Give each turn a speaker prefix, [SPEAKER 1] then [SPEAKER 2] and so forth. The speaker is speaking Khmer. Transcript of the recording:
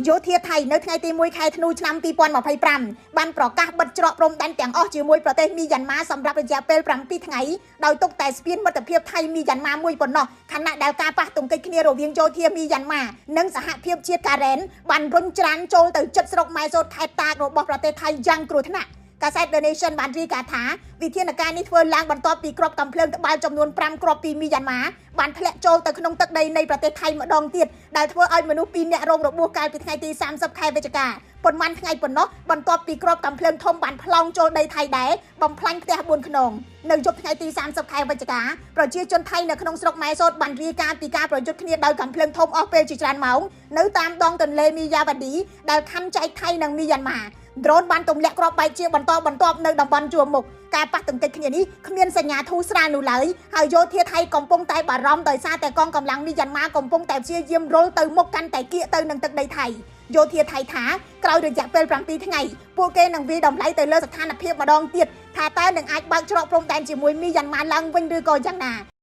[SPEAKER 1] យោធាថៃនៅថ្ងៃទី1ខែធ្នូឆ្នាំ2025បានប្រកាសបិទច្រកព្រំដែនទាំងអស់ជាមួយប្រទេសមីយ៉ាន់ម៉ាសម្រាប់រយៈពេល7ថ្ងៃដោយទុកតែស្ពានមិត្តភាពថៃមីយ៉ាន់ម៉ាមួយប៉ុណ្ណោះខណៈដែលការប៉ះទង្គិចគ្នារវាងយោធាមីយ៉ាន់ម៉ានិងសហភាពជាតិការ៉េនបានរុញច្រានចូលទៅជិតស្រុកម៉ែសូតខេត្តតាករបស់ប្រទេសថៃយ៉ាងគ្រោះថ្នាក់កាសែត The Nation បានរាយការណ៍ថាវិធានការនេះធ្វើឡើងបន្ទាប់ពីគ្រាប់កាំភ្លើងត្បាល់ចំនួន5គ្រាប់ពីមីយ៉ាន់ម៉ាបានធ្លាក់ចូលទៅក្នុងទឹកដីនៃប្រទេសថៃម្ដងទៀតដែលធ្វើឲ្យមនុស្ស2នាក់រងរបួសកាលពីថ្ងៃទី30ខែវិច្ឆិកាប៉ុន្មានថ្ងៃប៉ុណ្ណោះបន្ទាប់ពីគ្រាប់កាំភ្លើងធំបានផ្លង់ចូលដីថៃដែរបំផ្លាញផ្ទះ4ខ្នងនៅយប់ថ្ងៃទី30ខែវិច្ឆិកាប្រជាជនថៃនៅក្នុងស្រុកម៉ែសូតបានរាយការណ៍ពីការប្រយុទ្ធគ្នាដោយកាំភ្លើងធំអស់ពេលជាច្រើនម៉ោងនៅតាមដងទន្លេមីយ៉ាវ៉ាឌីដែលខ័ណ្ឌចែកថៃនិងមីយ៉ាន់ម៉ាdrone បានទម្លាក់គ្រាប់បែកជាបន្តបន្ទាប់នៅតំបន់ជួរមុខការប៉ះទង្គិចគ្នានេះគ្មានសញ្ញាធូរស្រាលនោះឡើយហើយយោធាថៃកំពុងតែបារម្ភដោយសារតែកងកម្លាំងមីយ៉ាន់ម៉ាកំពុងតែព្យាយាមរុលទៅមុខកាន់តែគៀកទៅនឹងទឹកដីថៃយោធាថៃថាក្រោយរយៈពេល7ថ្ងៃពួកគេនឹងវាយតម្លៃទៅលើស្ថានភាពម្ដងទៀតថាតើនឹងអាចបើកច្រកព្រំដែនជាមួយមីយ៉ាន់ម៉ាឡើងវិញឬក៏យ៉ាងណា